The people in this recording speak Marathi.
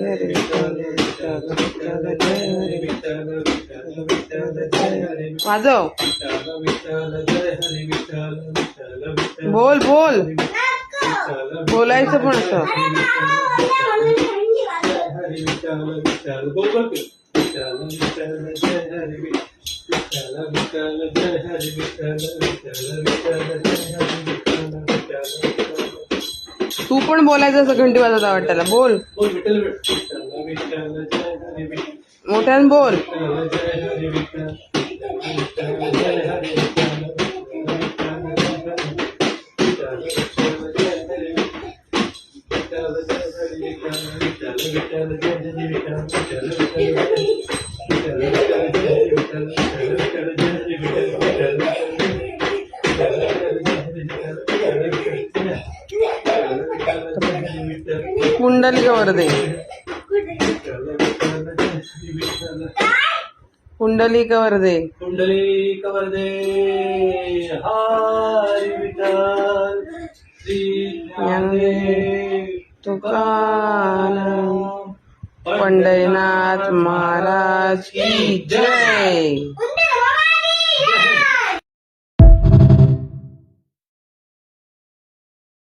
हरे विठ्ठल विठ्ठल विठ्ठल जय हरे विठ्ठल विठ्ठल विठ्ठल जय हरे वाजव विठ्ठल जय हरे विठ्ठल विठ्ठल विठ्ठल बोल बोल बोलायचं पण असं हरे विठ्ठल विठ्ठल बोल बोल विठ्ठल विठ्ठल जय हरे विठ्ठल विठ्ठल जय हरे विठ्ठल विठ्ठल विठ्ठल जय हरे विठ्ठल विठ्ठल तू पण बोलायचं असं घंटी वाजवता वाटतं बोल बोल विठ्ठल विठ्ठल विठ्ठल जय हरे विठ्ठल मोठ्यानं बोल जय हरे विठ्ठल विठ्ठल जय हरे विठ्ठल कुंडलिक वरदे कुंडलिक वरदे कुंडलिक वरदे हरी विठ्ठल श्री ज्ञानदेव तुकाराम पंढरीनाथ महाराज की जय।